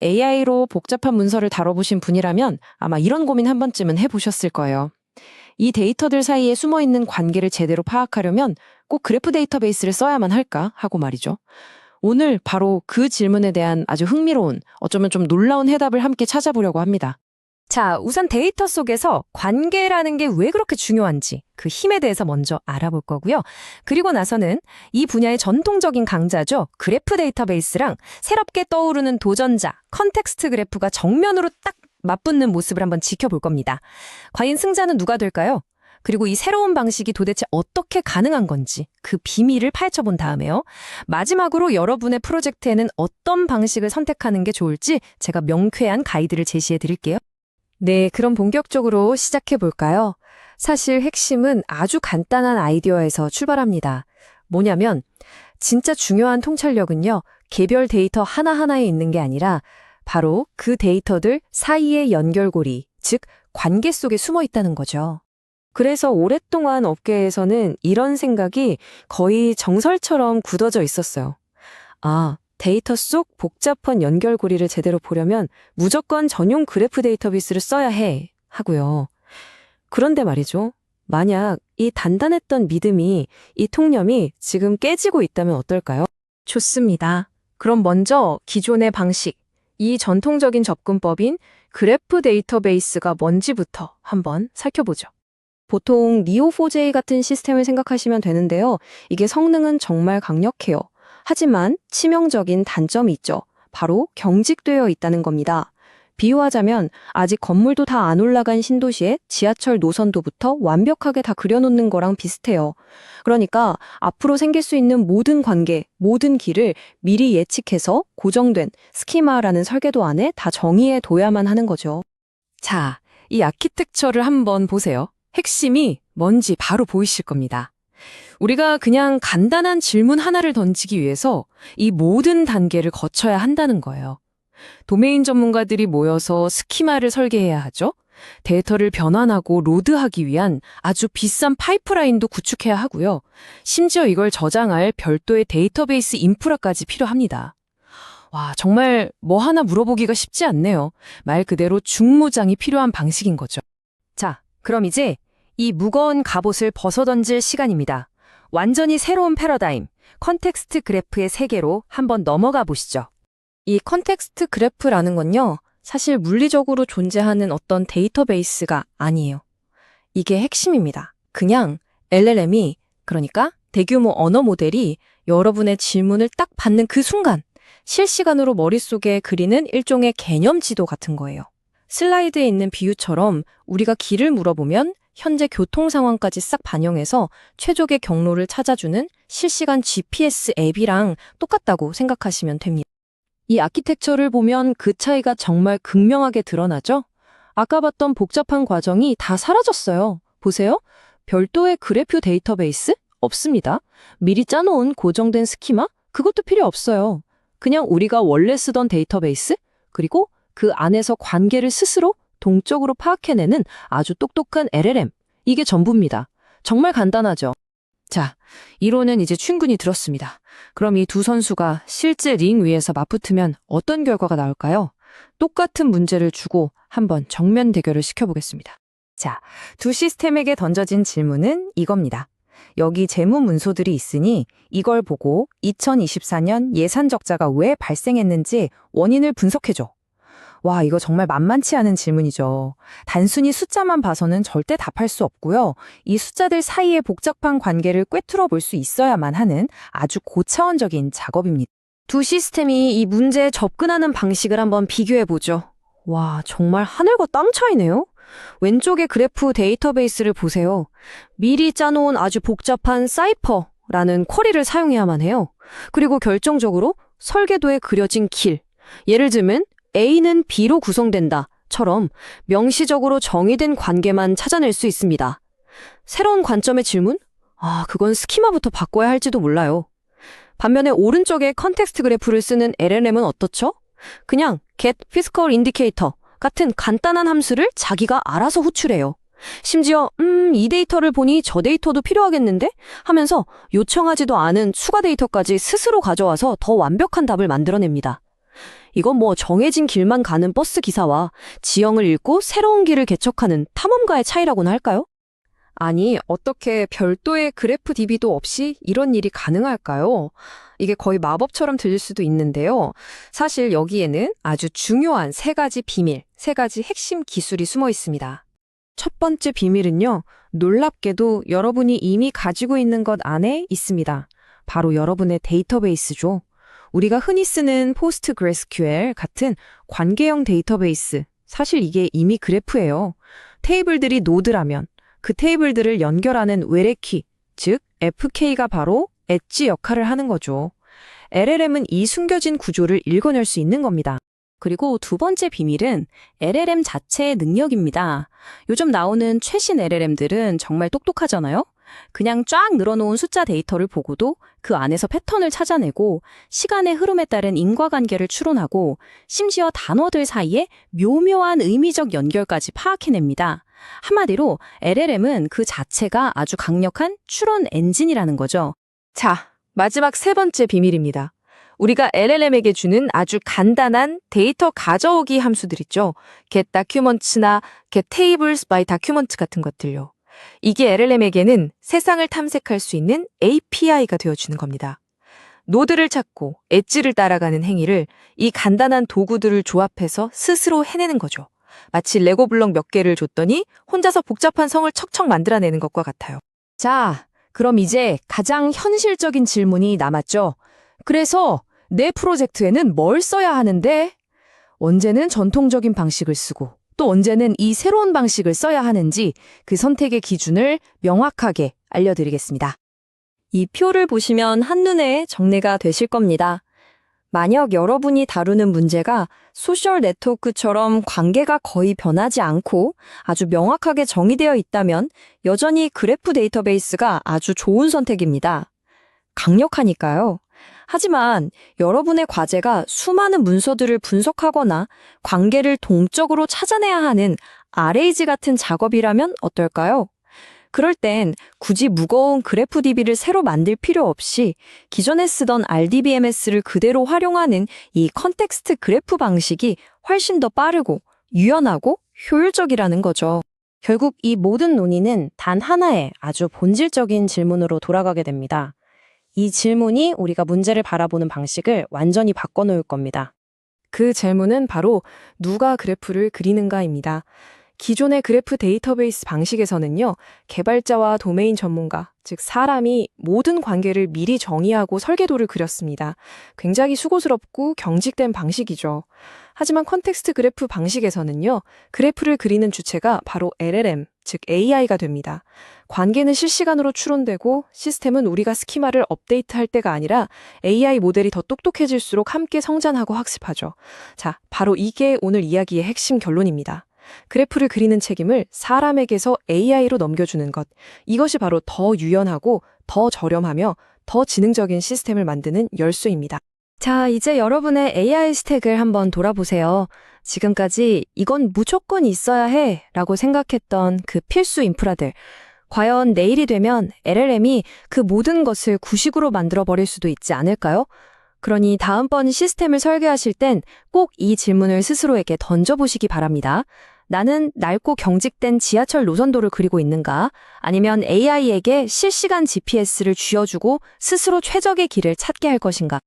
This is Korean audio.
AI로 복잡한 문서를 다뤄보신 분이라면 아마 이런 고민 한 번쯤은 해보셨을 거예요. 이 데이터들 사이에 숨어있는 관계를 제대로 파악하려면 꼭 그래프 데이터베이스를 써야만 할까 하고 말이죠. 오늘 바로 그 질문에 대한 아주 흥미로운, 어쩌면 좀 놀라운 해답을 함께 찾아보려고 합니다. 자, 우선 데이터 속에서 관계라는 게 왜 그렇게 중요한지 그 힘에 대해서 먼저 알아볼 거고요. 그리고 나서는 이 분야의 전통적인 강자죠. 그래프 데이터베이스랑 새롭게 떠오르는 도전자, 컨텍스트 그래프가 정면으로 딱 맞붙는 모습을 한번 지켜볼 겁니다. 과연 승자는 누가 될까요? 그리고 이 새로운 방식이 도대체 어떻게 가능한 건지 그 비밀을 파헤쳐본 다음에요. 마지막으로 여러분의 프로젝트에는 어떤 방식을 선택하는 게 좋을지 제가 명쾌한 가이드를 제시해 드릴게요. 네, 그럼 본격적으로 시작해 볼까요? 사실 핵심은 아주 간단한 아이디어에서 출발합니다. 뭐냐면 진짜 중요한 통찰력은요, 개별 데이터 하나하나에 있는 게 아니라 바로 그 데이터들 사이의 연결고리, 즉 관계 속에 숨어 있다는 거죠. 그래서 오랫동안 업계에서는 이런 생각이 거의 정설처럼 굳어져 있었어요. 아, 데이터 속 복잡한 연결고리를 제대로 보려면 무조건 전용 그래프 데이터베이스를 써야 해 하고요. 그런데 말이죠. 만약 이 단단했던 믿음이, 이 통념이 지금 깨지고 있다면 어떨까요? 좋습니다. 그럼 먼저 기존의 방식, 이 전통적인 접근법인 그래프 데이터베이스가 뭔지부터 한번 살펴보죠. 보통 Neo4j 같은 시스템을 생각하시면 되는데요. 이게 성능은 정말 강력해요. 하지만 치명적인 단점이 있죠. 바로 경직되어 있다는 겁니다. 비유하자면 아직 건물도 다 안 올라간 신도시에 지하철 노선도부터 완벽하게 다 그려놓는 거랑 비슷해요. 그러니까 앞으로 생길 수 있는 모든 관계, 모든 길을 미리 예측해서 고정된 스키마라는 설계도 안에 다 정의해 둬야만 하는 거죠. 자, 이 아키텍처를 한번 보세요. 핵심이 뭔지 바로 보이실 겁니다. 우리가 그냥 간단한 질문 하나를 던지기 위해서 이 모든 단계를 거쳐야 한다는 거예요. 도메인 전문가들이 모여서 스키마를 설계해야 하죠. 데이터를 변환하고 로드하기 위한 아주 비싼 파이프라인도 구축해야 하고요. 심지어 이걸 저장할 별도의 데이터베이스 인프라까지 필요합니다. 와, 정말 뭐 하나 물어보기가 쉽지 않네요. 말 그대로 중무장이 필요한 방식인 거죠. 자, 그럼 이제 이 무거운 갑옷을 벗어던질 시간입니다. 완전히 새로운 패러다임, 컨텍스트 그래프의 세계로 한번 넘어가 보시죠. 이 컨텍스트 그래프라는 건요, 사실 물리적으로 존재하는 어떤 데이터베이스가 아니에요. 이게 핵심입니다. 그냥 LLM이, 그러니까 대규모 언어 모델이 여러분의 질문을 딱 받는 그 순간 실시간으로 머릿속에 그리는 일종의 개념 지도 같은 거예요. 슬라이드에 있는 비유처럼 우리가 길을 물어보면 현재 교통 상황까지 싹 반영해서 최적의 경로를 찾아주는 실시간 GPS 앱이랑 똑같다고 생각하시면 됩니다. 이 아키텍처를 보면 그 차이가 정말 극명하게 드러나죠? 아까 봤던 복잡한 과정이 다 사라졌어요. 보세요. 별도의 그래프 데이터베이스? 없습니다. 미리 짜놓은 고정된 스키마? 그것도 필요 없어요. 그냥 우리가 원래 쓰던 데이터베이스? 그리고 그 안에서 관계를 스스로 동적으로 파악해내는 아주 똑똑한 LLM. 이게 전부입니다. 정말 간단하죠? 자, 이론은 이제 충분히 들었습니다. 그럼 이 두 선수가 실제 링 위에서 맞붙으면 어떤 결과가 나올까요? 똑같은 문제를 주고 한번 정면 대결을 시켜보겠습니다. 자, 두 시스템에게 던져진 질문은 이겁니다. 여기 재무 문서들이 있으니 이걸 보고 2024년 예산 적자가 왜 발생했는지 원인을 분석해줘. 와, 이거 정말 만만치 않은 질문이죠. 단순히 숫자만 봐서는 절대 답할 수 없고요. 이 숫자들 사이의 복잡한 관계를 꿰뚫어 볼 수 있어야만 하는 아주 고차원적인 작업입니다. 두 시스템이 이 문제에 접근하는 방식을 한번 비교해 보죠. 와, 정말 하늘과 땅 차이네요. 왼쪽의 그래프 데이터베이스를 보세요. 미리 짜놓은 아주 복잡한 사이퍼라는 쿼리를 사용해야만 해요. 그리고 결정적으로 설계도에 그려진 길. 예를 들면 A는 B로 구성된다처럼 명시적으로 정의된 관계만 찾아낼 수 있습니다. 새로운 관점의 질문? 그건 스키마부터 바꿔야 할지도 몰라요. 반면에 오른쪽에 컨텍스트 그래프를 쓰는 LLM은 어떻죠? 그냥 get fiscal indicator 같은 간단한 함수를 자기가 알아서 호출해요. 심지어 이 데이터를 보니 저 데이터도 필요하겠는데? 하면서 요청하지도 않은 추가 데이터까지 스스로 가져와서 더 완벽한 답을 만들어냅니다. 이건 뭐 정해진 길만 가는 버스 기사와 지형을 읽고 새로운 길을 개척하는 탐험가의 차이라고나 할까요? 아니, 어떻게 별도의 그래프 DB도 없이 이런 일이 가능할까요? 이게 거의 마법처럼 들릴 수도 있는데요. 사실 여기에는 아주 중요한 세 가지 비밀, 세 가지 핵심 기술이 숨어 있습니다. 첫 번째 비밀은요, 놀랍게도 여러분이 이미 가지고 있는 것 안에 있습니다. 바로 여러분의 데이터베이스죠. 우리가 흔히 쓰는 PostgreSQL 같은 관계형 데이터베이스, 사실 이게 이미 그래프예요. 테이블들이 노드라면 그 테이블들을 연결하는 외래키, 즉 FK가 바로 엣지 역할을 하는 거죠. LLM은 이 숨겨진 구조를 읽어낼 수 있는 겁니다. 그리고 두 번째 비밀은 LLM 자체의 능력입니다. 요즘 나오는 최신 LLM들은 정말 똑똑하잖아요? 그냥 쫙 늘어놓은 숫자 데이터를 보고도 그 안에서 패턴을 찾아내고 시간의 흐름에 따른 인과관계를 추론하고 심지어 단어들 사이에 묘묘한 의미적 연결까지 파악해냅니다. 한마디로 LLM은 그 자체가 아주 강력한 추론 엔진이라는 거죠. 자, 마지막 세 번째 비밀입니다. 우리가 LLM에게 주는 아주 간단한 데이터 가져오기 함수들 있죠. get documents나 get tables by document 같은 것들요. 이게 LLM에게는 세상을 탐색할 수 있는 API가 되어주는 겁니다. 노드를 찾고 엣지를 따라가는 행위를 이 간단한 도구들을 조합해서 스스로 해내는 거죠. 마치 레고 블록 몇 개를 줬더니 혼자서 복잡한 성을 척척 만들어내는 것과 같아요. 자, 그럼 이제 가장 현실적인 질문이 남았죠. 그래서 내 프로젝트에는 뭘 써야 하는데? 언제는 전통적인 방식을 쓰고 또 언제는 이 새로운 방식을 써야 하는지 그 선택의 기준을 명확하게 알려드리겠습니다. 이 표를 보시면 한눈에 정리가 되실 겁니다. 만약 여러분이 다루는 문제가 소셜 네트워크처럼 관계가 거의 변하지 않고 아주 명확하게 정의되어 있다면 여전히 그래프 데이터베이스가 아주 좋은 선택입니다. 강력하니까요. 하지만 여러분의 과제가 수많은 문서들을 분석하거나 관계를 동적으로 찾아내야 하는 RAG 같은 작업이라면 어떨까요? 그럴 땐 굳이 무거운 그래프 DB를 새로 만들 필요 없이 기존에 쓰던 RDBMS를 그대로 활용하는 이 컨텍스트 그래프 방식이 훨씬 더 빠르고 유연하고 효율적이라는 거죠. 결국 이 모든 논의는 단 하나의 아주 본질적인 질문으로 돌아가게 됩니다. 이 질문이 우리가 문제를 바라보는 방식을 완전히 바꿔놓을 겁니다. 그 질문은 바로 누가 그래프를 그리는가입니다. 기존의 그래프 데이터베이스 방식에서는요, 개발자와 도메인 전문가, 즉 사람이 모든 관계를 미리 정의하고 설계도를 그렸습니다. 굉장히 수고스럽고 경직된 방식이죠. 하지만 컨텍스트 그래프 방식에서는요, 그래프를 그리는 주체가 바로 LLM, 즉 AI가 됩니다. 관계는 실시간으로 추론되고 시스템은 우리가 스키마를 업데이트할 때가 아니라 AI 모델이 더 똑똑해질수록 함께 성장하고 학습하죠. 자, 바로 이게 오늘 이야기의 핵심 결론입니다. 그래프를 그리는 책임을 사람에게서 AI로 넘겨주는 것. 이것이 바로 더 유연하고 더 저렴하며 더 지능적인 시스템을 만드는 열쇠입니다. 자, 이제 여러분의 AI 스택을 한번 돌아보세요. 지금까지 이건 무조건 있어야 해 라고 생각했던 그 필수 인프라들. 과연 내일이 되면 LLM이 그 모든 것을 구식으로 만들어버릴 수도 있지 않을까요? 그러니 다음번 시스템을 설계하실 땐 꼭 이 질문을 스스로에게 던져보시기 바랍니다. 나는 낡고 경직된 지하철 노선도를 그리고 있는가? 아니면 AI에게 실시간 GPS를 쥐어주고 스스로 최적의 길을 찾게 할 것인가?